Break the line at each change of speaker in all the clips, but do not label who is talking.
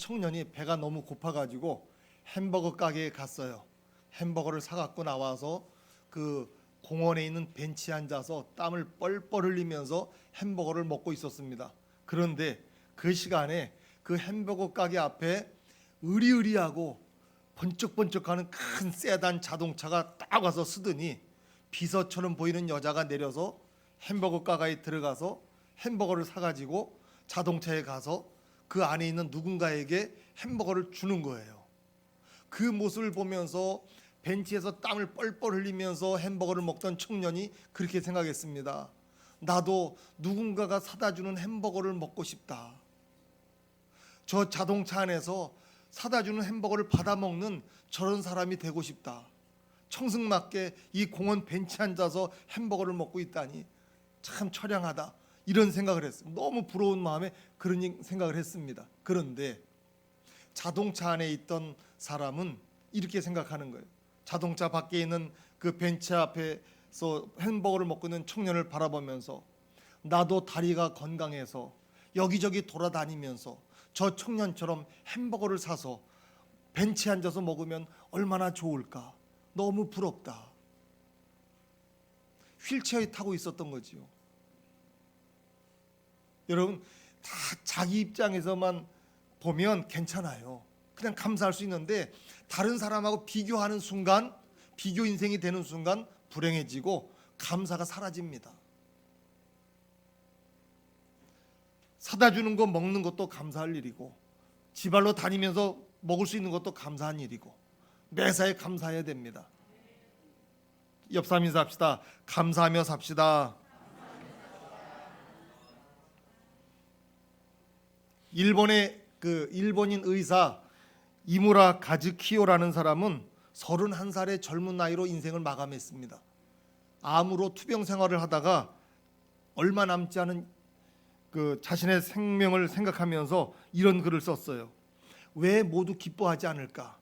청년이 배가 너무 고파가지고 햄버거 가게에 갔어요. 햄버거를 사갖고 나와서 그 공원에 있는 벤치에 앉아서 땀을 뻘뻘 흘리면서 햄버거를 먹고 있었습니다. 그런데 그 시간에 그 햄버거 가게 앞에 으리으리하고 번쩍번쩍하는 큰 세단 자동차가 딱 와서 쓰더니 비서처럼 보이는 여자가 내려서 햄버거 가게에 들어가서 햄버거를 사가지고 자동차에 가서 그 안에 있는 누군가에게 햄버거를 주는 거예요. 그 모습을 보면서 벤치에서 땀을 뻘뻘 흘리면서 햄버거를 먹던 청년이 그렇게 생각했습니다. 나도 누군가가 사다 주는 햄버거를 먹고 싶다. 저 자동차 안에서 사다 주는 햄버거를 받아 먹는 저런 사람이 되고 싶다. 청승맞게 이 공원 벤치에 앉아서 햄버거를 먹고 있다니 참 처량하다. 이런 생각을 했어요. 너무 부러운 마음에 그런 생각을 했습니다. 그런데 자동차 안에 있던 사람은 이렇게 생각하는 거예요. 자동차 밖에 있는 그 벤치 앞에서 햄버거를 먹고 있는 청년을 바라보면서 나도 다리가 건강해서 여기저기 돌아다니면서 저 청년처럼 햄버거를 사서 벤치에 앉아서 먹으면 얼마나 좋을까. 너무 부럽다. 휠체어에 타고 있었던 거지요. 여러분, 다 자기 입장에서만 보면 괜찮아요. 그냥 감사할 수 있는데 다른 사람하고 비교하는 순간, 비교 인생이 되는 순간 불행해지고 감사가 사라집니다. 사다 주는 거 먹는 것도 감사할 일이고 지발로 다니면서 먹을 수 있는 것도 감사한 일이고 매사에 감사해야 됩니다. 옆 사람 인사합시다. 감사하며 삽시다. 일본의 그 일본인 의사 이무라 가즈키요라는 사람은 31살의 젊은 나이로 인생을 마감했습니다. 암으로 투병 생활을 하다가 얼마 남지 않은 그 자신의 생명을 생각하면서 이런 글을 썼어요. 왜 모두 기뻐하지 않을까?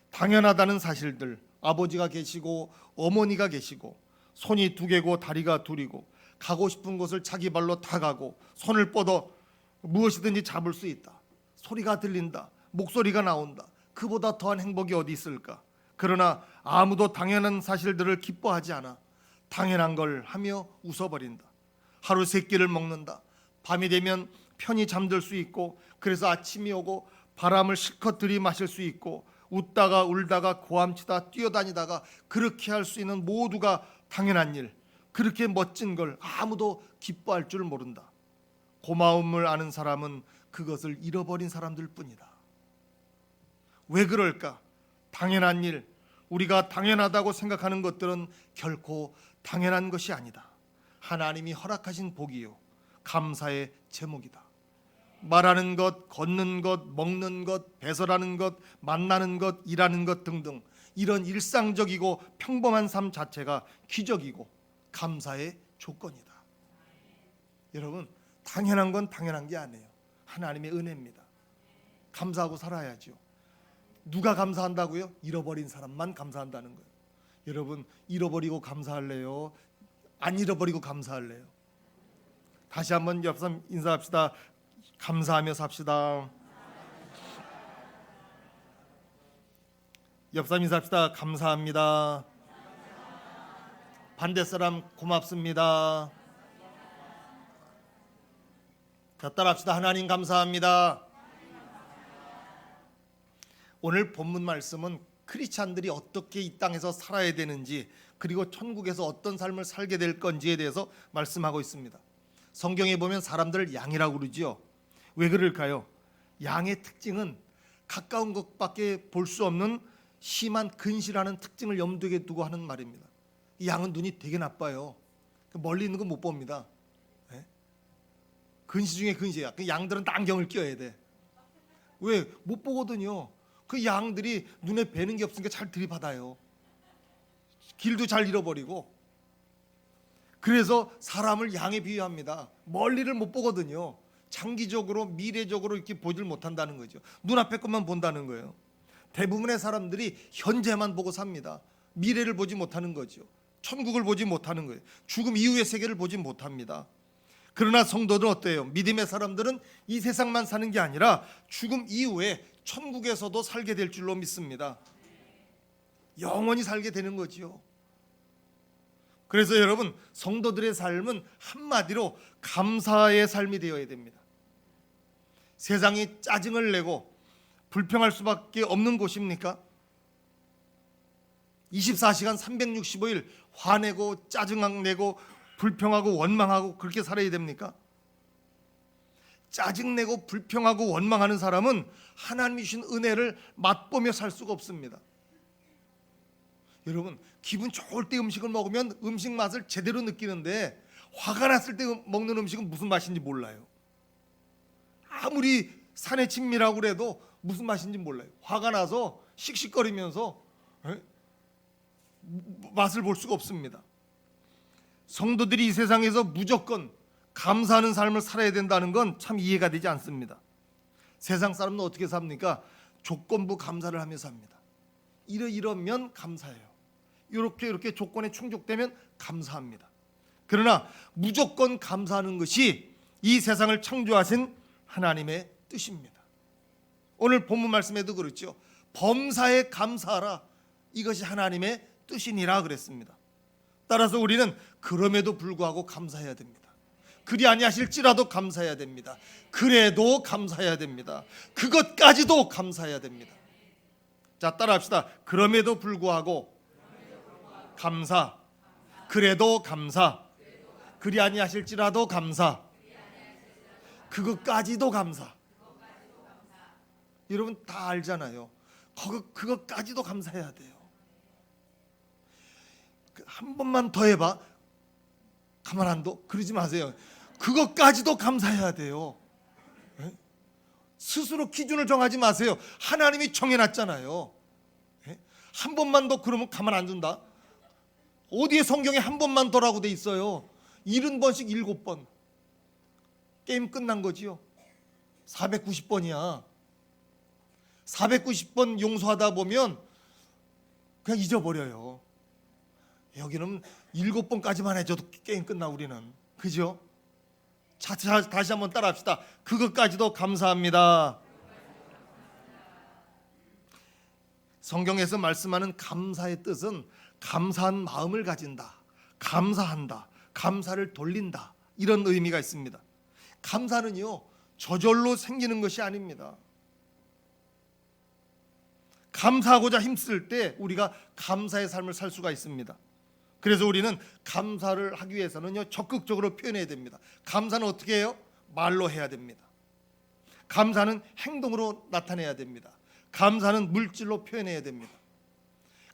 당연하다는 사실들, 아버지가 계시고 어머니가 계시고 손이 2개고 다리가 2이고 가고 싶은 곳을 자기 발로 다 가고 손을 뻗어 무엇이든지 잡을 수 있다. 소리가 들린다. 목소리가 나온다. 그보다 더한 행복이 어디 있을까? 그러나 아무도 당연한 사실들을 기뻐하지 않아. 당연한 걸 하며 웃어버린다. 하루 3끼를 먹는다. 밤이 되면 편히 잠들 수 있고 그래서 아침이 오고 바람을 실컷 들이마실 수 있고 웃다가 울다가 고함치다 뛰어다니다가 그렇게 할 수 있는 모두가 당연한 일. 그렇게 멋진 걸 아무도 기뻐할 줄 모른다. 고마움을 아는 사람은 그것을 잃어버린 사람들 뿐이다. 왜 그럴까? 당연한 일, 우리가 당연하다고 생각하는 것들은 결코 당연한 것이 아니다. 하나님이 허락하신 복이요 감사의 제목이다. 말하는 것, 걷는 것, 먹는 것, 배설하는 것, 만나는 것, 일하는 것 등등 이런 일상적이고 평범한 삶 자체가 기적이고 감사의 조건이다. 여러분, 당연한 건 당연한 게 아니에요. 하나님의 은혜입니다. 감사하고 살아야죠. 누가 감사한다고요? 잃어버린 사람만 감사한다는 거예요. 여러분, 잃어버리고 감사할래요? 안 잃어버리고 감사할래요? 다시 한번 옆 사람 인사합시다. 감사하며 삽시다. 옆 사람 인사합시다. 감사합니다. 반대 사람 고맙습니다. 자, 따라합시다. 하나님 감사합니다. 오늘 본문 말씀은 크리스찬들이 어떻게 이 땅에서 살아야 되는지 그리고 천국에서 어떤 삶을 살게 될 건지에 대해서 말씀하고 있습니다. 성경에 보면 사람들을 양이라고 그러지요. 왜 그럴까요? 양의 특징은 가까운 것밖에 볼 수 없는 심한 근실하는 특징을 염두에 두고 하는 말입니다. 이 양은 눈이 되게 나빠요. 멀리 있는 거 못 봅니다. 근시 중에 근시야. 그 양들은 다 안경을 껴야 돼. 왜? 못 보거든요. 그 양들이 눈에 뵈는 게 없으니까 잘 들이받아요. 길도 잘 잃어버리고. 그래서 사람을 양에 비유합니다. 멀리를 못 보거든요. 장기적으로 미래적으로 이렇게 보질 못한다는 거죠. 눈앞에 것만 본다는 거예요. 대부분의 사람들이 현재만 보고 삽니다. 미래를 보지 못하는 거죠. 천국을 보지 못하는 거예요. 죽음 이후의 세계를 보지 못합니다. 그러나 성도들은 어때요? 믿음의 사람들은 이 세상만 사는 게 아니라 죽음 이후에 천국에서도 살게 될 줄로 믿습니다. 영원히 살게 되는 거지요. 그래서 여러분, 성도들의 삶은 한마디로 감사의 삶이 되어야 됩니다. 세상이 짜증을 내고 불평할 수밖에 없는 곳입니까? 24시간 365일 화내고 짜증내고 불평하고 원망하고 그렇게 살아야 됩니까? 짜증내고 불평하고 원망하는 사람은 하나님이 주신 은혜를 맛보며 살 수가 없습니다. 여러분, 기분 좋을 때 음식을 먹으면 음식 맛을 제대로 느끼는데 화가 났을 때 먹는 음식은 무슨 맛인지 몰라요. 아무리 산의 친미라고 그래도 무슨 맛인지 몰라요. 화가 나서 씩씩거리면서 맛을 볼 수가 없습니다. 성도들이 이 세상에서 무조건 감사하는 삶을 살아야 된다는 건 참 이해가 되지 않습니다. 세상 사람은 어떻게 삽니까? 조건부 감사를 하며 삽니다. 이러면 감사해요. 이렇게 조건에 충족되면 감사합니다. 그러나 무조건 감사하는 것이 이 세상을 창조하신 하나님의 뜻입니다. 오늘 본문 말씀에도 그렇죠. 범사에 감사하라. 이것이 하나님의 뜻이니라 그랬습니다. 따라서 우리는 그럼에도 불구하고 감사해야 됩니다. 그리 아니하실지라도 감사해야 됩니다. 그래도 감사해야 됩니다. 그것까지도 감사해야 됩니다. 자, 따라합시다. 그럼에도 불구하고 감사, 그래도 감사, 그리 아니하실지라도 감사, 그것까지도 감사. 여러분 다 알잖아요. 그것까지도 감사해야 돼요. 한 번만 더 해봐. 가만 안 둬. 그러지 마세요. 그것까지도 감사해야 돼요. 스스로 기준을 정하지 마세요. 하나님이 정해놨잖아요. 한 번만 더 그러면 가만 안 둔다. 어디에 성경에 한 번만 더라고 돼 있어요? 70번씩 7번. 게임 끝난 거지요. 490번이야. 490번 용서하다 보면 그냥 잊어버려요. 여기는 7번까지만 해줘도 게임 끝나 우리는. 그죠? 자, 다시 한번 따라합시다. 그것까지도 감사합니다. 성경에서 말씀하는 감사의 뜻은 감사한 마음을 가진다, 감사한다, 감사를 돌린다, 이런 의미가 있습니다. 감사는요 저절로 생기는 것이 아닙니다. 감사하고자 힘쓸 때 우리가 감사의 삶을 살 수가 있습니다. 그래서 우리는 감사를 하기 위해서는요 적극적으로 표현해야 됩니다. 감사는 어떻게 해요? 말로 해야 됩니다. 감사는 행동으로 나타내야 됩니다. 감사는 물질로 표현해야 됩니다.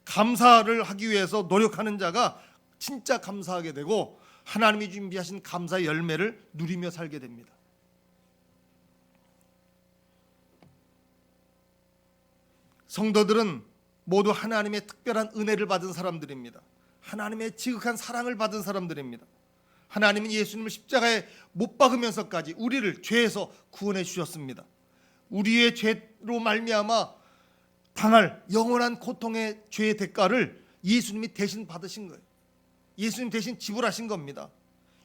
감사를 하기 위해서 노력하는 자가 진짜 감사하게 되고 하나님이 준비하신 감사의 열매를 누리며 살게 됩니다. 성도들은 모두 하나님의 특별한 은혜를 받은 사람들입니다. 하나님의 지극한 사랑을 받은 사람들입니다. 하나님은 예수님을 십자가에 못 박으면서까지 우리를 죄에서 구원해 주셨습니다. 우리의 죄로 말미암아 당할 영원한 고통의 죄의 대가를 예수님이 대신 받으신 거예요. 예수님 대신 지불하신 겁니다.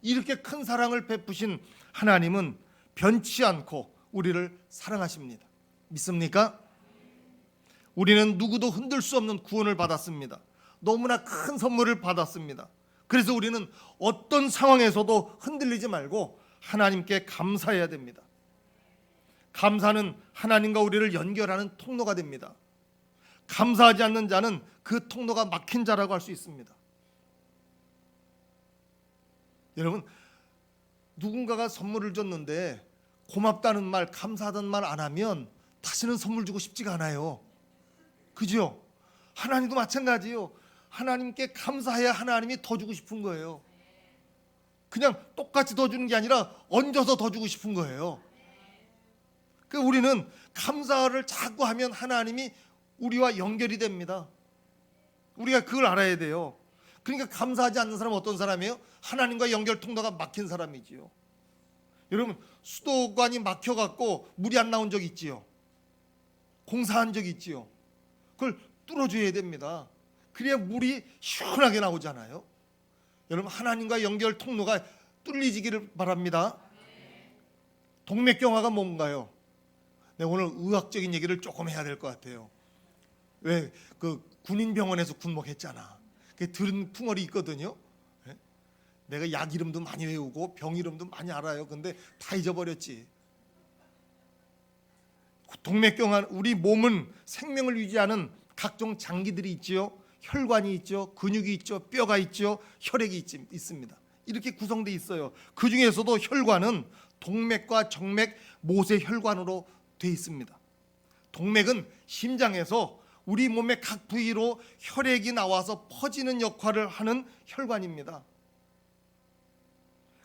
이렇게 큰 사랑을 베푸신 하나님은 변치 않고 우리를 사랑하십니다. 믿습니까? 우리는 누구도 흔들 수 없는 구원을 받았습니다. 너무나 큰 선물을 받았습니다. 그래서 우리는 어떤 상황에서도 흔들리지 말고 하나님께 감사해야 됩니다. 감사는 하나님과 우리를 연결하는 통로가 됩니다. 감사하지 않는 자는 그 통로가 막힌 자라고 할 수 있습니다. 여러분, 누군가가 선물을 줬는데 고맙다는 말, 감사하다는 말 안 하면 다시는 선물 주고 싶지가 않아요. 그죠? 하나님도 마찬가지예요. 하나님께 감사해야 하나님이 더 주고 싶은 거예요. 그냥 똑같이 더 주는 게 아니라 얹어서 더 주고 싶은 거예요. 그 우리는 감사를 자꾸 하면 하나님이 우리와 연결이 됩니다. 우리가 그걸 알아야 돼요. 그러니까 감사하지 않는 사람은 어떤 사람이에요? 하나님과 연결 통로가 막힌 사람이지요. 여러분, 수도관이 막혀갖고 물이 안 나온 적 있지요. 공사한 적 있지요. 그걸 뚫어줘야 됩니다. 그래야 물이 시원하게 나오잖아요. 여러분, 하나님과 연결 통로가 뚫리지기를 바랍니다. 동맥경화가 뭔가요? 네, 오늘 의학적인 얘기를 조금 해야 될 것 같아요. 왜 그 군인병원에서 군목했잖아. 그 들은 풍월이 있거든요. 네? 내가 약 이름도 많이 외우고 병 이름도 많이 알아요. 근데 다 잊어버렸지. 동맥경화, 우리 몸은 생명을 유지하는 각종 장기들이 있지요. 혈관이 있죠. 근육이 있죠. 뼈가 있죠. 혈액이 있습니다. 이렇게 구성되어 있어요. 그 중에서도 혈관은 동맥과 정맥, 모세 혈관으로 되어 있습니다. 동맥은 심장에서 우리 몸의 각 부위로 혈액이 나와서 퍼지는 역할을 하는 혈관입니다.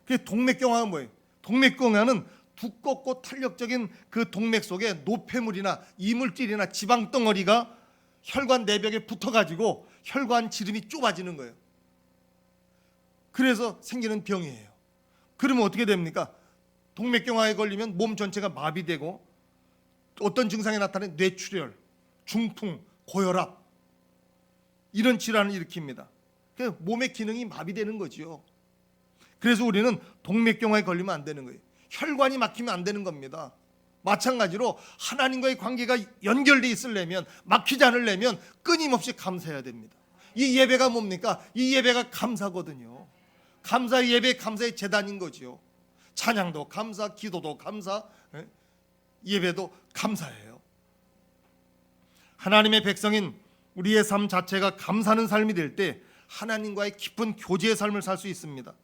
그 동맥경화가 뭐예요? 동맥경화는 두껍고 탄력적인 그 동맥 속에 노폐물이나 이물질이나 지방 덩어리가 혈관 내벽에 붙어가지고 혈관 지름이 좁아지는 거예요. 그래서 생기는 병이에요. 그러면 어떻게 됩니까? 동맥경화에 걸리면 몸 전체가 마비되고 어떤 증상이 나타나는 뇌출혈, 중풍, 고혈압 이런 질환을 일으킵니다. 그래서 몸의 기능이 마비되는 거죠. 그래서 우리는 동맥경화에 걸리면 안 되는 거예요. 혈관이 막히면 안 되는 겁니다. 마찬가지로 하나님과의 관계가 연결되어 있으려면, 막히지 않으려면 끊임없이 감사해야 됩니다. 이 예배가 뭡니까? 이 예배가 감사거든요. 감사의 예배, 감사의 제단인 거죠. 찬양도 감사, 기도도 감사, 예배도 감사예요. 하나님의 백성인 우리의 삶 자체가 감사하는 삶이 될 때 하나님과의 깊은 교제의 삶을 살 수 있습니다.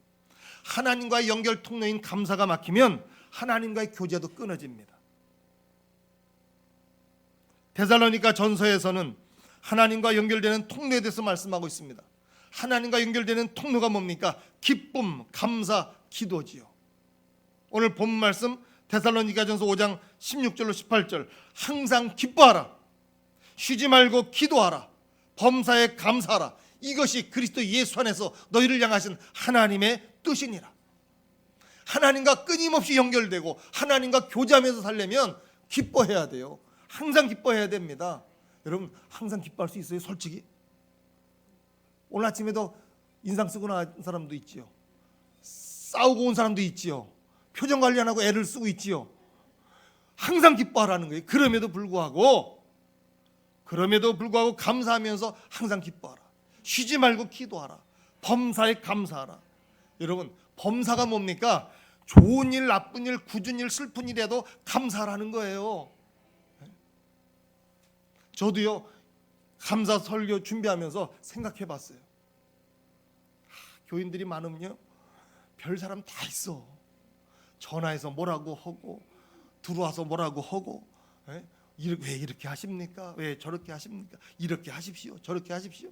하나님과의 연결 통로인 감사가 막히면 하나님과의 교제도 끊어집니다. 데살로니가 전서에서는 하나님과 연결되는 통로에 대해서 말씀하고 있습니다. 하나님과 연결되는 통로가 뭡니까? 기쁨, 감사, 기도지요. 오늘 본 말씀 데살로니가전서 5장 16절로 18절, 항상 기뻐하라, 쉬지 말고 기도하라, 범사에 감사하라, 이것이 그리스도 예수 안에서 너희를 향하신 하나님의 뜻이니라. 하나님과 끊임없이 연결되고 하나님과 교제하면서 살려면 기뻐해야 돼요. 항상 기뻐해야 됩니다. 여러분 항상 기뻐할 수 있어요? 솔직히 오늘 아침에도 인상 쓰고 나온 사람도 있지요. 싸우고 온 사람도 있지요. 표정 관리 안 하고 애를 쓰고 있지요. 항상 기뻐하라는 거예요. 그럼에도 불구하고 감사하면서 항상 기뻐하라. 쉬지 말고 기도하라. 범사에 감사하라. 여러분 범사가 뭡니까? 좋은 일, 나쁜 일, 굳은 일, 슬픈 일에도 감사하라는 거예요. 저도요 감사 설교 준비하면서 생각해 봤어요. 교인들이 많으면요 별 사람 다 있어. 전화해서 뭐라고 하고 들어와서 뭐라고 하고, 왜 이렇게 하십니까? 왜 저렇게 하십니까? 이렇게 하십시오, 저렇게 하십시오.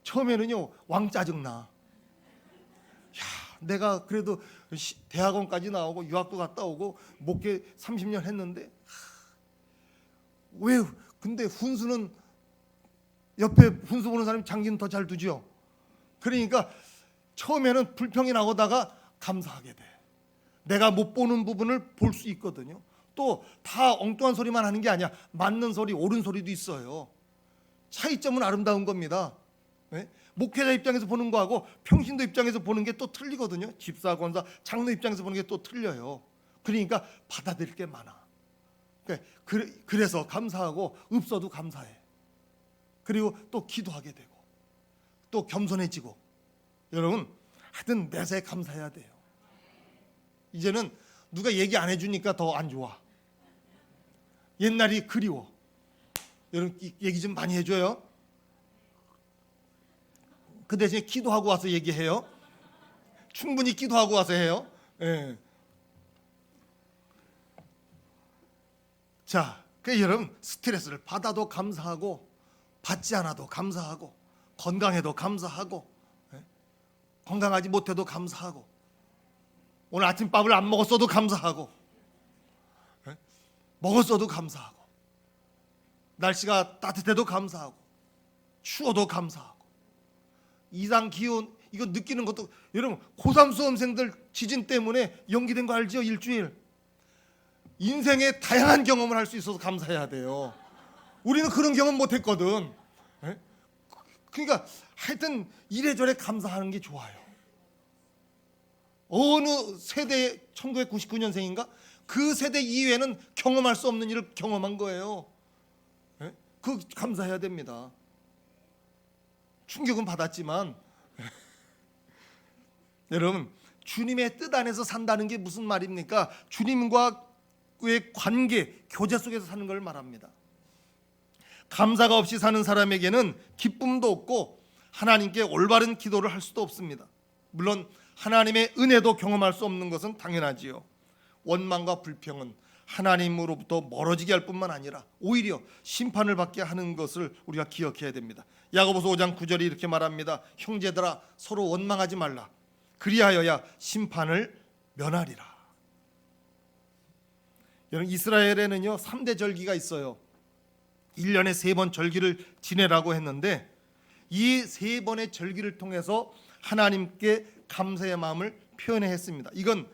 처음에는요 왕 짜증나. 내가 그래도 대학원까지 나오고 유학도 갔다 오고 목회 30년 했는데 왜 근데 훈수는 옆에 훈수 보는 사람이 장기는 더 잘 두죠. 그러니까 처음에는 불평이 나오다가 감사하게 돼. 내가 못 보는 부분을 볼 수 있거든요. 또 다 엉뚱한 소리만 하는 게 아니야. 맞는 소리, 옳은 소리도 있어요. 차이점은 아름다운 겁니다. 네? 목회자 입장에서 보는 거하고 평신도 입장에서 보는 게 또 틀리거든요. 집사, 권사, 장로 입장에서 보는 게 또 틀려요. 그러니까 받아들일 게 많아. 그래서 감사하고 없어도 감사해. 그리고 또 기도하게 되고 또 겸손해지고. 여러분 하여튼 내세에 감사해야 돼요. 이제는 누가 얘기 안 해주니까 더 안 좋아. 옛날이 그리워. 여러분 얘기 좀 많이 해줘요. 그 대신에 기도하고 와서 얘기해요. 충분히 기도하고 와서 해요. 예. 자, 여러분 스트레스를 받아도 감사하고 받지 않아도 감사하고 건강해도 감사하고 건강하지 못해도 감사하고 오늘 아침밥을 안 먹었어도 감사하고 먹었어도 감사하고 날씨가 따뜻해도 감사하고 추워도 감사하고 이상 기온 이거 느끼는 것도 여러분 고3 수험생들 지진 때문에 연기된 거 알죠? 일주일. 인생의 다양한 경험을 할 수 있어서 감사해야 돼요. 우리는 그런 경험 못 했거든. 그러니까 하여튼 이래저래 감사하는 게 좋아요. 어느 세대, 1999년생인가? 그 세대 이외에는 경험할 수 없는 일을 경험한 거예요. 예? 그 감사해야 됩니다. 충격은 받았지만 여러분, 주님의 뜻 안에서 산다는 게 무슨 말입니까? 주님과의 관계, 교제 속에서 사는 걸 말합니다. 감사가 없이 사는 사람에게는 기쁨도 없고 하나님께 올바른 기도를 할 수도 없습니다. 물론 하나님의 은혜도 경험할 수 없는 것은 당연하지요. 원망과 불평은 하나님으로부터 멀어지게 할 뿐만 아니라 오히려 심판을 받게 하는 것을 우리가 기억해야 됩니다. 야고보서 5장 9절이 이렇게 말합니다. 형제들아, 서로 원망하지 말라. 그리하여야 심판을 면하리라. 여러분, 이스라엘에는요 3대 절기가 있어요. 1년에 3번 절기를 지내라고 했는데 이 3번의 절기를 통해서 하나님께 감사의 마음을 표현해 했습니다. 이건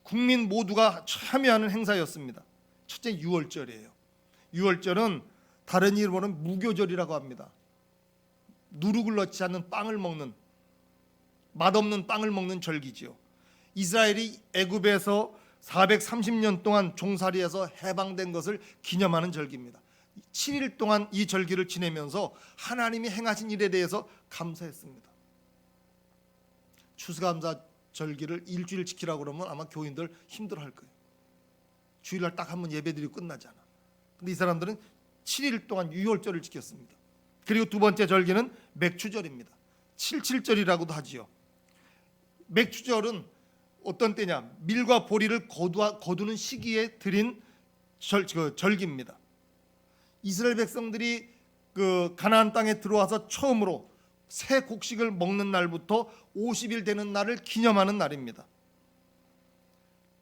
국민 모두가 참여하는 행사였습니다. 첫째, 유월절이에요. 유월절은 다른 이름으로는 무교절이라고 합니다. 누룩을 넣지 않는 빵을 먹는, 맛없는 빵을 먹는 절기지요. 이스라엘이 애굽에서 430년 동안 종살이에서 해방된 것을 기념하는 절기입니다. 7일 동안 이 절기를 지내면서 하나님이 행하신 일에 대해서 감사했습니다. 추수감사 절기를 일주일 지키라고 그러면 아마 교인들 힘들어할 거예요. 주일날 딱 한번 예배드리고 끝나잖아. 근데 이 사람들은 7일 동안 유월절을 지켰습니다. 그리고 두 번째 절기는 맥추절입니다. 77절이라고도 하지요. 맥추절은 어떤 때냐? 밀과 보리를 거두는 시기에 드린 절기입니다. 이스라엘 백성들이 그 가나안 땅에 들어와서 처음으로 새 곡식을 먹는 날부터 50일 되는 날을 기념하는 날입니다.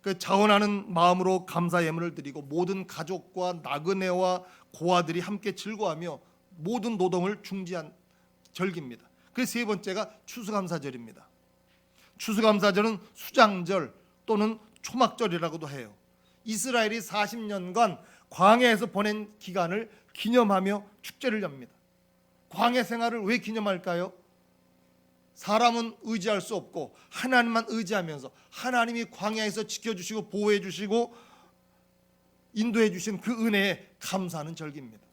그 자원하는 마음으로 감사 예물을 드리고 모든 가족과 나그네와 고아들이 함께 즐거워하며 모든 노동을 중지한 절기입니다. 그 세 번째가 추수감사절입니다. 추수감사절은 수장절 또는 초막절이라고도 해요. 이스라엘이 40년간 광야에서 보낸 기간을 기념하며 축제를 엽니다. 광야 생활을 왜 기념할까요? 사람은 의지할 수 없고 하나님만 의지하면서 하나님이 광야에서 지켜주시고 보호해 주시고 인도해 주신 그 은혜에 감사하는 절기입니다.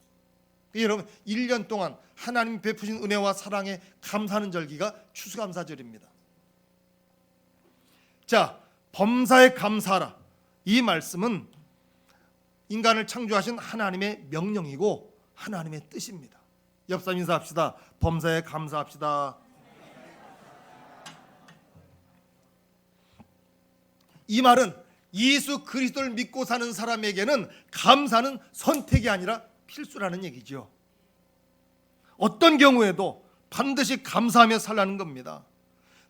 여러분, 1년 동안 하나님 베푸신 은혜와 사랑에 감사하는 절기가 추수감사절입니다. 자, 범사에 감사하라. 이 말씀은 인간을 창조하신 하나님의 명령이고 하나님의 뜻입니다. 옆 사람 인사합시다. 범사에 감사합시다. 이 말은 예수 그리스도를 믿고 사는 사람에게는 감사는 선택이 아니라 필수라는 얘기죠. 어떤 경우에도 반드시 감사하며 살라는 겁니다.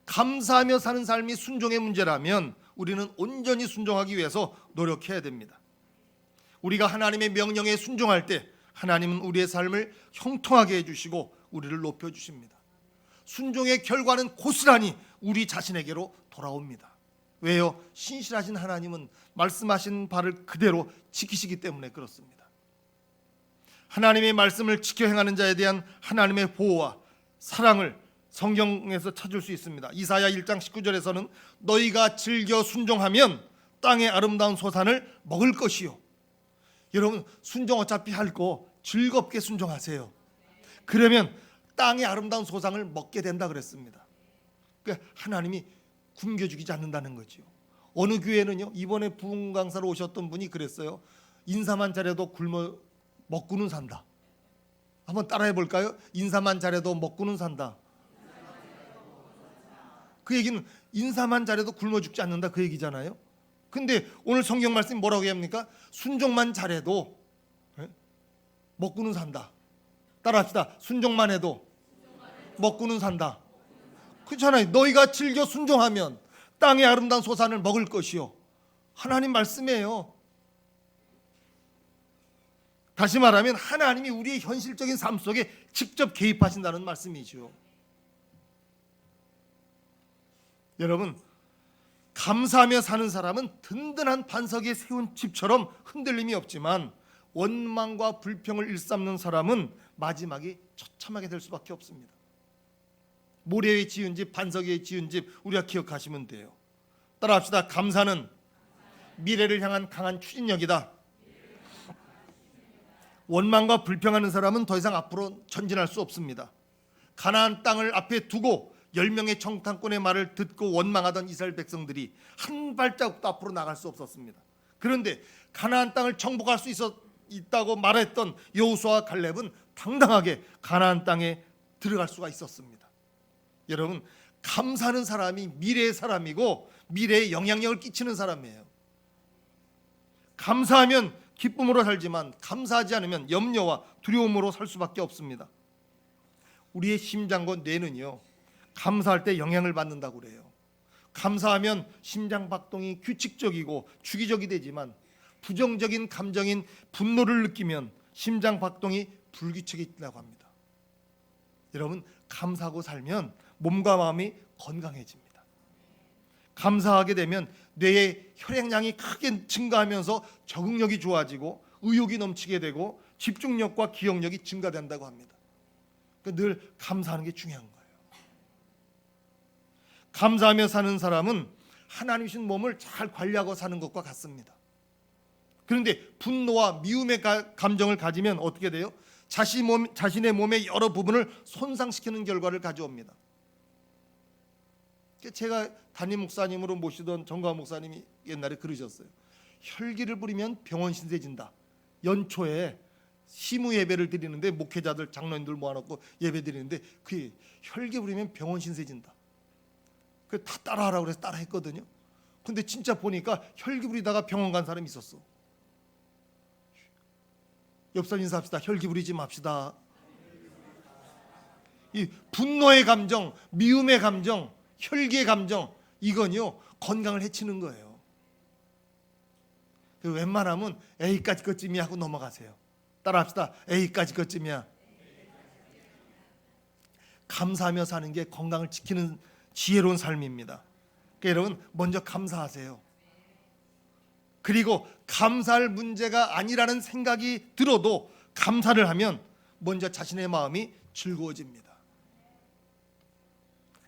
감사하며 사는 삶이 순종의 문제라면 우리는 온전히 순종하기 위해서 노력해야 됩니다. 우리가 하나님의 명령에 순종할 때 하나님은 우리의 삶을 형통하게 해주시고 우리를 높여주십니다. 순종의 결과는 고스란히 우리 자신에게로 돌아옵니다. 왜요? 신실하신 하나님은 말씀하신 바를 그대로 지키시기 때문에 그렇습니다. 하나님의 말씀을 지켜 행하는 자에 대한 하나님의 보호와 사랑을 성경에서 찾을 수 있습니다. 이사야 1장 19절에서는 너희가 즐겨 순종하면 땅의 아름다운 소산을 먹을 것이요. 여러분, 순종 어차피 할 거 즐겁게 순종하세요. 그러면 땅의 아름다운 소산을 먹게 된다 그랬습니다. 그러니까 하나님이 굶겨 죽이지 않는다는 거죠. 어느 교회는요, 이번에 부흥 강사로 오셨던 분이 그랬어요. 인사만 잘해도 굶어 먹고는 산다. 한번 따라해 볼까요? 인사만 잘해도 먹고는 산다. 그 얘기는 인사만 잘해도 굶어 죽지 않는다 그 얘기잖아요. 근데 오늘 성경 말씀이 뭐라고 합니까? 순종만 잘해도 먹고는 산다. 따라합시다. 순종만 해도 먹고는 산다. 그렇잖아요. 너희가 즐겨 순종하면 땅의 아름다운 소산을 먹을 것이요. 하나님 말씀이에요. 다시 말하면 하나님이 우리의 현실적인 삶 속에 직접 개입하신다는 말씀이죠. 여러분, 감사하며 사는 사람은 든든한 반석에 세운 집처럼 흔들림이 없지만 원망과 불평을 일삼는 사람은 마지막이 처참하게 될 수밖에 없습니다. 모래 위에 지은 집, 반석 위에 지은 집 우리가 기억하시면 돼요. 따라합시다. 감사는 미래를 향한 강한 추진력이다. 원망과 불평하는 사람은 더 이상 앞으로 전진할 수 없습니다. 가나안 땅을 앞에 두고 10명의 청탐꾼의 말을 듣고 원망하던 이스라엘 백성들이 한 발자국도 앞으로 나갈 수 없었습니다. 그런데 가나안 땅을 정복할 수 있다고 말했던 여호수아와 갈렙은 당당하게 가나안 땅에 들어갈 수가 있었습니다. 여러분, 감사하는 사람이 미래의 사람이고 미래에 영향력을 끼치는 사람이에요. 감사하면 기쁨으로 살지만 감사하지 않으면 염려와 두려움으로 살 수밖에 없습니다. 우리의 심장과 뇌는요, 감사할 때 영향을 받는다고 그래요. 감사하면 심장 박동이 규칙적이고 주기적이 되지만 부정적인 감정인 분노를 느끼면 심장 박동이 불규칙해진다고 합니다. 여러분, 감사하고 살면 몸과 마음이 건강해집니다. 감사하게 되면 뇌의 혈액량이 크게 증가하면서 적응력이 좋아지고 의욕이 넘치게 되고 집중력과 기억력이 증가된다고 합니다. 그러니까 늘 감사하는 게 중요한 거예요. 감사하며 사는 사람은 하나님 주신 몸을 잘 관리하고 사는 것과 같습니다. 그런데 분노와 미움의 감정을 가지면 어떻게 돼요? 자신의 몸의 여러 부분을 손상시키는 결과를 가져옵니다. 제가 담임 목사님으로 모시던 정가원 목사님이 옛날에 그러셨어요. 혈기를 부리면 병원 신세진다. 연초에 시무 예배를 드리는데 목회자들 장로님들 모아놓고 예배 드리는데 그 혈기 부리면 병원 신세진다. 그 다 따라하라고 그래서 따라했거든요. 근데 진짜 보니까 혈기 부리다가 병원 간 사람이 있었어. 옆 사람 인사합시다. 혈기 부리지 맙시다. 이 분노의 감정, 미움의 감정, 혈기의 감정, 이건요 건강을 해치는 거예요. 웬만하면 A까지 것쯤이야 하고 넘어가세요. 따라합시다. A까지 것쯤이야. 감사하며 사는 게 건강을 지키는 지혜로운 삶입니다. 그러니까 여러분, 먼저 감사하세요. 그리고 감사할 문제가 아니라는 생각이 들어도 감사를 하면 먼저 자신의 마음이 즐거워집니다.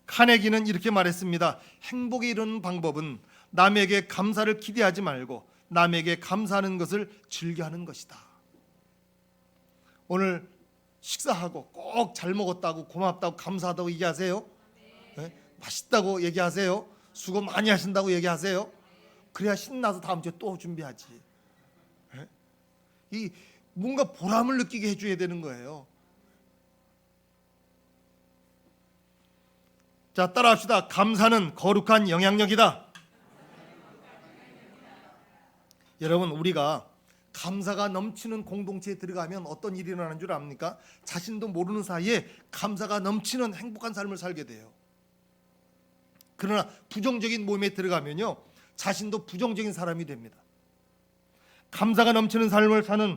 카네기는 이렇게 말했습니다. 행복에 이르는 방법은 남에게 감사를 기대하지 말고 남에게 감사하는 것을 즐겨하는 것이다. 오늘 식사하고 꼭 잘 먹었다고 고맙다고 감사하다고 얘기하세요. 네? 맛있다고 얘기하세요. 수고 많이 하신다고 얘기하세요. 그래야 신나서 다음 주에 또 준비하지. 네? 이 뭔가 보람을 느끼게 해줘야 되는 거예요. 자, 따라합시다. 감사는 거룩한 영향력이다. 여러분, 우리가 감사가 넘치는 공동체에 들어가면 어떤 일이 일어나는 줄 압니까? 자신도 모르는 사이에 감사가 넘치는 행복한 삶을 살게 돼요. 그러나 부정적인 모임에 들어가면요, 자신도 부정적인 사람이 됩니다. 감사가 넘치는 삶을 사는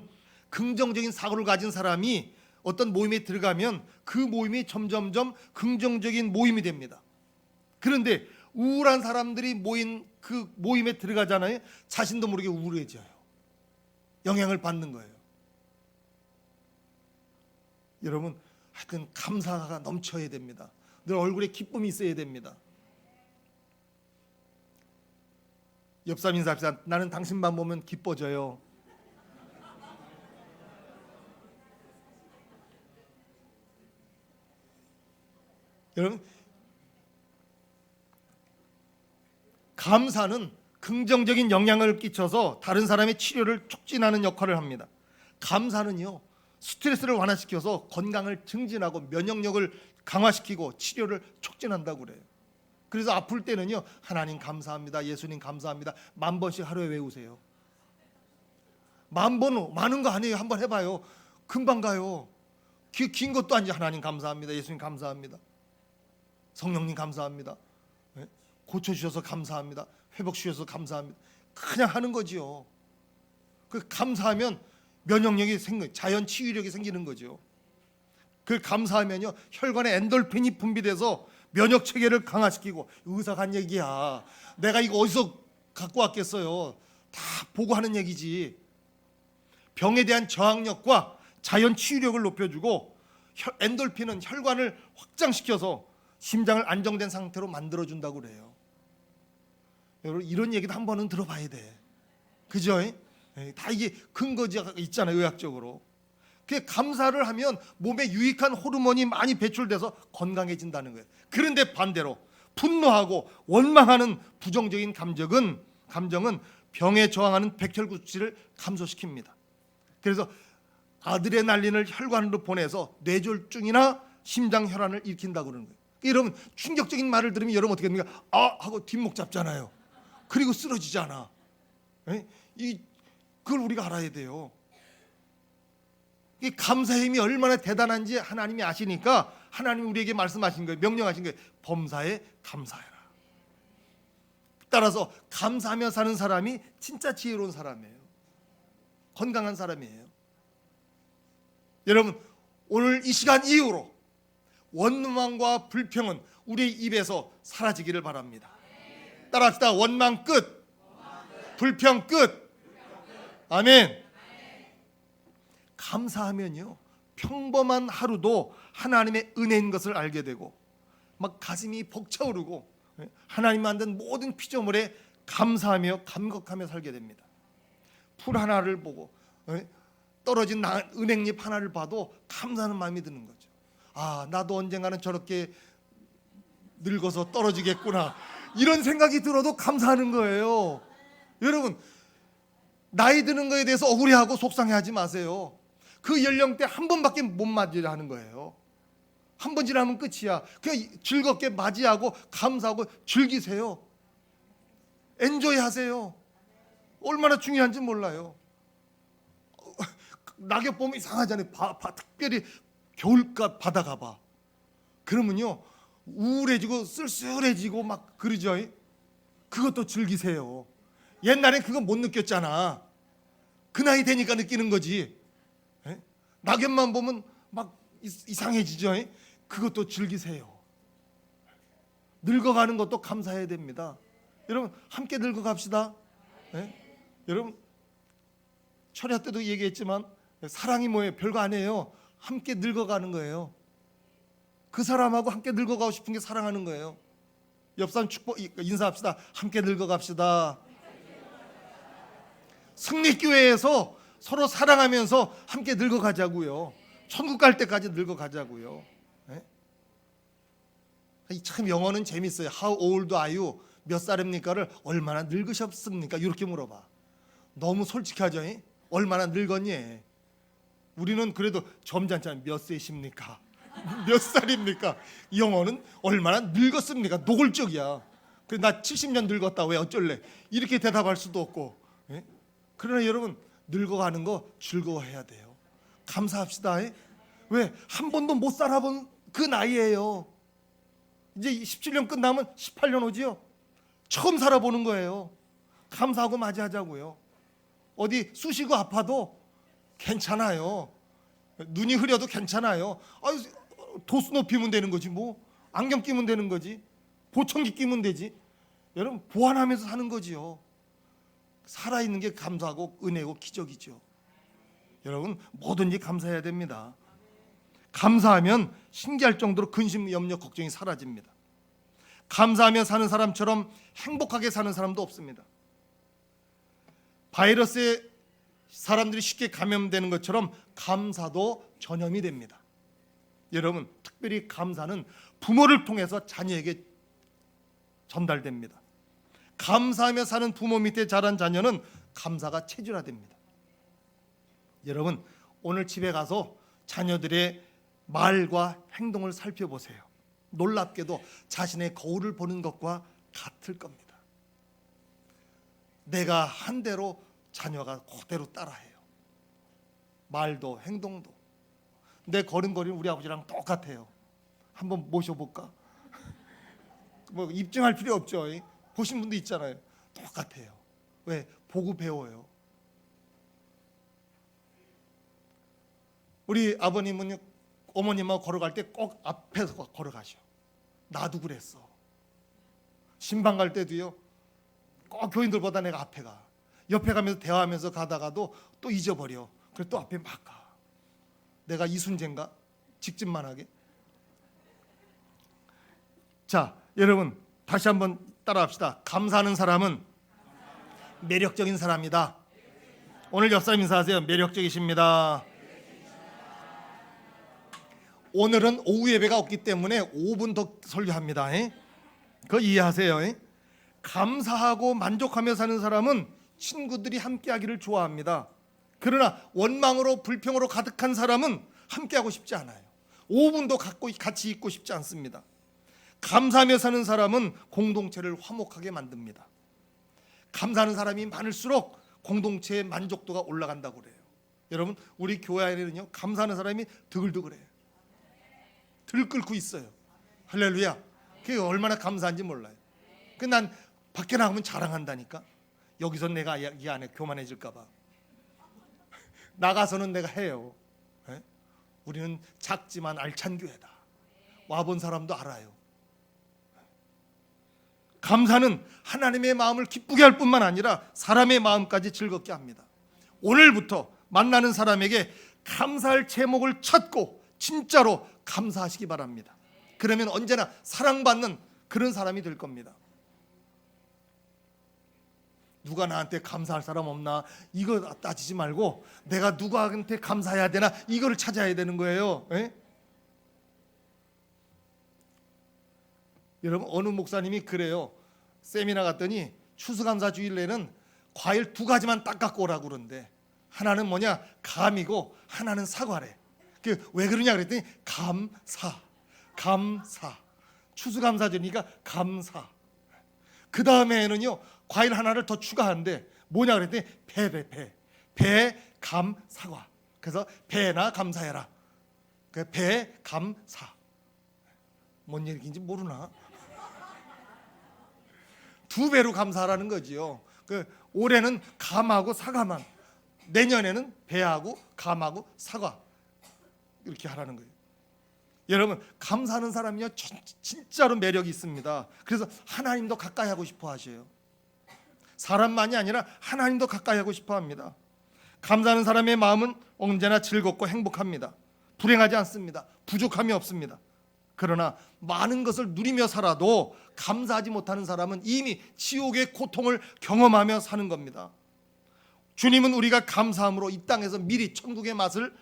긍정적인 사고를 가진 사람이 어떤 모임에 들어가면 그 모임이 점점점 긍정적인 모임이 됩니다. 그런데 우울한 사람들이 모인 그 모임에 들어가잖아요. 자신도 모르게 우울해져요. 영향을 받는 거예요. 여러분, 하여튼 감사가 넘쳐야 됩니다. 늘 얼굴에 기쁨이 있어야 됩니다. 옆 사람 인사합시다. 나는 당신만 보면 기뻐져요. 여러분, 감사는 긍정적인 영향을 끼쳐서 다른 사람의 치료를 촉진하는 역할을 합니다. 감사는요, 스트레스를 완화시켜서 건강을 증진하고 면역력을 강화시키고 치료를 촉진한다고 그래요. 그래서 아플 때는요, 하나님 감사합니다, 예수님 감사합니다 10,000번씩 하루에 외우세요. 10,000번 많은 거 아니에요. 한번 해봐요. 금방 가요. 긴 것도 아니지. 하나님 감사합니다, 예수님 감사합니다, 성령님 감사합니다, 고쳐주셔서 감사합니다, 회복주셔서 감사합니다. 그냥 하는 거지요. 그 감사하면 면역력이 자연 치유력이 생기는 거죠. 그 감사하면요, 혈관에 엔돌핀이 분비돼서 면역 체계를 강화시키고, 의사가 한 얘기야. 내가 이거 어디서 갖고 왔겠어요. 다 보고 하는 얘기지. 병에 대한 저항력과 자연 치유력을 높여주고, 엔돌핀은 혈관을 확장시켜서 심장을 안정된 상태로 만들어준다고 그래요. 여러분 이런 얘기도 한 번은 들어봐야 돼. 그죠? 다 이게 근거지가 있잖아요, 의학적으로. 그 감사를 하면 몸에 유익한 호르몬이 많이 배출돼서 건강해진다는 거예요. 그런데 반대로 분노하고 원망하는 부정적인 감정은 병에 저항하는 백혈구치를 감소시킵니다. 그래서 아드레날린을 혈관으로 보내서 뇌졸중이나 심장 혈안을 일으킨다고 그러는 거예요. 여러분 충격적인 말을 들으면 여러분 어떻게 됩니까? 아 하고 뒷목 잡잖아요. 그리고 쓰러지잖아. 그걸 우리가 알아야 돼요. 이 감사의 힘이 얼마나 대단한지 하나님이 아시니까 하나님이 우리에게 말씀하신 거예요. 명령하신 거예요. 범사에 감사해라. 따라서 감사하며 사는 사람이 진짜 지혜로운 사람이에요. 건강한 사람이에요. 여러분 오늘 이 시간 이후로 원망과 불평은 우리의 입에서 사라지기를 바랍니다. 따라합시다. 원망 끝, 불평 끝. 아멘. 감사하면요 평범한 하루도 하나님의 은혜인 것을 알게 되고 막 가슴이 벅차오르고 하나님 만든 모든 피조물에 감사하며 감격하며 살게 됩니다. 풀 하나를 보고 떨어진 은행잎 하나를 봐도 감사하는 마음이 드는 거죠. 아 나도 언젠가는 저렇게 늙어서 떨어지겠구나 이런 생각이 들어도 감사하는 거예요. 여러분 나이 드는 거에 대해서 억울해하고 속상해하지 마세요. 그 연령대 한 번밖에 못 맞이를 하는 거예요. 한 번 지나면 끝이야. 그냥 즐겁게 맞이하고 감사하고 즐기세요. 엔조이 하세요. 얼마나 중요한지 몰라요. 낙엽 보면 이상하잖아요. 특별히 겨울가 바다 가봐. 그러면요 우울해지고 쓸쓸해지고 막 그러죠. 그것도 즐기세요. 옛날엔 그거 못 느꼈잖아. 그 나이 되니까 느끼는 거지. 낙엽만 보면 막 이상해지죠. 그것도 즐기세요. 늙어가는 것도 감사해야 됩니다. 여러분 함께 늙어갑시다. 여러분 철야 때도 얘기했지만 사랑이 뭐예요? 별거 아니에요. 함께 늙어가는 거예요. 그 사람하고 함께 늙어가고 싶은 게 사랑하는 거예요. 옆 사람 인사합시다. 함께 늙어갑시다. 승리교회에서 서로 사랑하면서 함께 늙어가자고요. 천국 갈 때까지 늙어가자고요. 참 영어는 재밌어요. How old are you? 몇 살입니까를 얼마나 늙으셨습니까? 이렇게 물어봐. 너무 솔직하죠. 얼마나 늙었니? 우리는 그래도 점잖잖아요. 몇 세십니까? 몇 살입니까? 영어는 얼마나 늙었습니까? 노골적이야. 나 70년 늙었다. 왜 어쩔래? 이렇게 대답할 수도 없고. 그러나 여러분 늙어가는 거 즐거워해야 돼요. 감사합시다. 왜? 한 번도 못 살아본 그 나이예요. 이제 17년 끝나면 18년 오지요. 처음 살아보는 거예요. 감사하고 맞이하자고요. 어디 쑤시고 아파도 괜찮아요. 눈이 흐려도 괜찮아요. 도수 높이면 되는 거지 뭐. 안경 끼면 되는 거지. 보청기 끼면 되지. 여러분 보완하면서 사는 거지요. 살아있는 게 감사하고 은혜고 기적이죠. 여러분 뭐든지 감사해야 됩니다. 감사하면 신기할 정도로 근심, 염려, 걱정이 사라집니다. 감사하며 사는 사람처럼 행복하게 사는 사람도 없습니다. 바이러스에 사람들이 쉽게 감염되는 것처럼 감사도 전염이 됩니다. 여러분 특별히 감사는 부모를 통해서 자녀에게 전달됩니다. 감사하며 사는 부모 밑에 자란 자녀는 감사가 체질화됩니다. 여러분 오늘 집에 가서 자녀들의 말과 행동을 살펴보세요. 놀랍게도 자신의 거울을 보는 것과 같을 겁니다. 내가 한 대로 자녀가 그대로 따라해요. 말도 행동도. 내 걸음걸이는 우리 아버지랑 똑같아요. 한번 모셔볼까? 뭐 입증할 필요 없죠. 보신 분도 있잖아요. 똑같아요. 왜? 보고 배워요. 우리 아버님은 어머님하고 걸어갈 때 꼭 앞에서 걸어가셔. 나도 그랬어. 신방 갈 때도요. 꼭 교인들보다 내가 앞에 가. 옆에 가면서 대화하면서 가다가도 또 잊어버려. 그래 또 앞에 막 가. 내가 이순재인가? 직진만 하게. 자, 여러분 다시 한번 따라합시다. 감사하는 사람은 매력적인 사람이다. 오늘 옆사람 인사하세요. 매력적이십니다. 오늘은 오후 예배가 없기 때문에 5분 더 설교합니다. 그거 이해하세요. 감사하고 만족하며 사는 사람은 친구들이 함께하기를 좋아합니다. 그러나 원망으로 불평으로 가득한 사람은 함께하고 싶지 않아요. 5분도 같이 있고 싶지 않습니다. 감사하며 사는 사람은 공동체를 화목하게 만듭니다. 감사하는 사람이 많을수록 공동체의 만족도가 올라간다고 그래요. 여러분, 우리 교회 안에는요, 감사하는 사람이 드글드글해요. 들끓고 있어요. 할렐루야. 그게 얼마나 감사한지 몰라요. 난 밖에 나가면 자랑한다니까. 여기서 내가 이 안에 교만해질까 봐. 나가서는 내가 해요. 우리는 작지만 알찬 교회다. 와본 사람도 알아요. 감사는 하나님의 마음을 기쁘게 할 뿐만 아니라 사람의 마음까지 즐겁게 합니다. 오늘부터 만나는 사람에게 감사할 제목을 찾고 진짜로 감사하시기 바랍니다. 그러면 언제나 사랑받는 그런 사람이 될 겁니다. 누가 나한테 감사할 사람 없나, 이거 따지지 말고 내가 누구한테 감사해야 되나, 이거를 찾아야 되는 거예요. 여러분, 어느 목사님이 그래요. 세미나 갔더니 추수감사 주일에는 과일 2가지만 딱 갖고 오라고 그러는데, 하나는 뭐냐, 감이고 하나는 사과래. 왜 그러냐 그랬더니 감사. 추수감사 주니까 감사. 그 다음에는요, 과일 하나를 더 추가한대. 뭐냐 그랬더니 배, 감, 사과. 그래서 배나 감사해라. 배, 감, 사. 뭔 얘기인지 모르나? 2배로 감사하라는 거지요. 올해는 감하고 사과만, 내년에는 배하고 감하고 사과, 이렇게 하라는 거예요. 여러분, 감사하는 사람이요, 진짜로 매력이 있습니다. 그래서 하나님도 가까이 하고 싶어 하셔요. 사람만이 아니라 하나님도 가까이 하고 싶어 합니다. 감사하는 사람의 마음은 언제나 즐겁고 행복합니다. 불행하지 않습니다. 부족함이 없습니다. 그러나 많은 것을 누리며 살아도 감사하지 못하는 사람은 이미 지옥의 고통을 경험하며 사는 겁니다. 주님은 우리가 감사함으로 이 땅에서 미리 천국의 맛을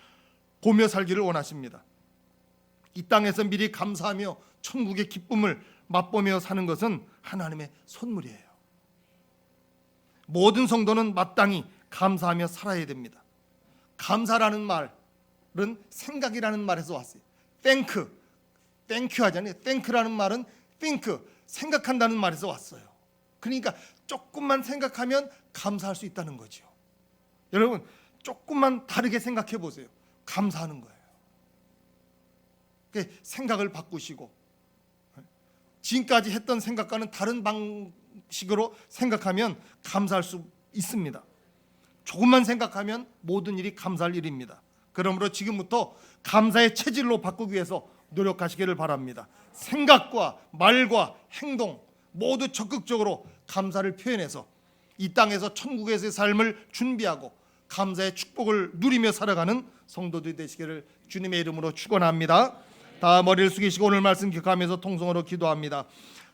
보며 살기를 원하십니다. 이 땅에서 미리 감사하며 천국의 기쁨을 맛보며 사는 것은 하나님의 선물이에요. 모든 성도는 마땅히 감사하며 살아야 됩니다. 감사라는 말은 생각이라는 말에서 왔어요. 땡큐 하잖아요. 땡큐라는 말은 think, 생각한다는 말에서 왔어요. 그러니까 조금만 생각하면 감사할 수 있다는 거죠. 여러분, 조금만 다르게 생각해 보세요. 감사하는 거예요. 생각을 바꾸시고 지금까지 했던 생각과는 다른 방식으로 생각하면 감사할 수 있습니다. 조금만 생각하면 모든 일이 감사할 일입니다. 그러므로 지금부터 감사의 체질로 바꾸기 위해서 노력하시기를 바랍니다. 생각과 말과 행동 모두 적극적으로 감사를 표현해서 이 땅에서 천국에서의 삶을 준비하고 감사의 축복을 누리며 살아가는 성도들이 되시기를 주님의 이름으로 축원합니다. 다 머리를 숙이시고 오늘 말씀 기억하면서 통성으로 기도합니다.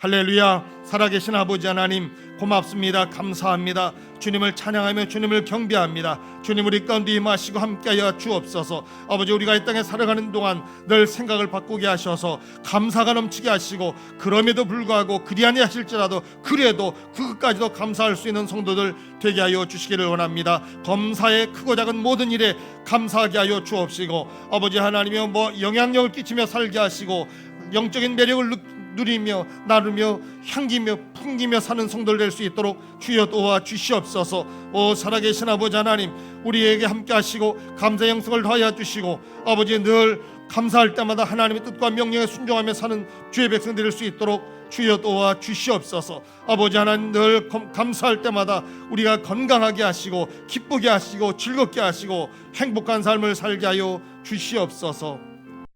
할렐루야. 살아계신 아버지 하나님, 고맙습니다. 감사합니다. 주님을 찬양하며 주님을 경배합니다. 주님, 우리 가운데 임하시고 함께하여 주옵소서. 아버지, 우리가 이 땅에 살아가는 동안 늘 생각을 바꾸게 하셔서 감사가 넘치게 하시고, 그럼에도 불구하고 그리 아니하실지라도 그래도 그것까지도 감사할 수 있는 성도들 되게 하여 주시기를 원합니다. 범사의 크고 작은 모든 일에 감사하게 하여 주옵시고, 아버지 하나님이여 영향력을 끼치며 살게 하시고 영적인 매력을 누리며 나누며 향기며 풍기며 사는 성도들 될 수 있도록 주여 도와주시옵소서. 오 살아계신 아버지 하나님, 우리에게 함께 하시고 감사의 영성을 더하여 주시고, 아버지 늘 감사할 때마다 하나님의 뜻과 명령에 순종하며 사는 주의 백성 될 수 있도록 주여 도와주시옵소서. 아버지 하나님, 늘 감사할 때마다 우리가 건강하게 하시고 기쁘게 하시고 즐겁게 하시고 행복한 삶을 살게 하여 주시옵소서.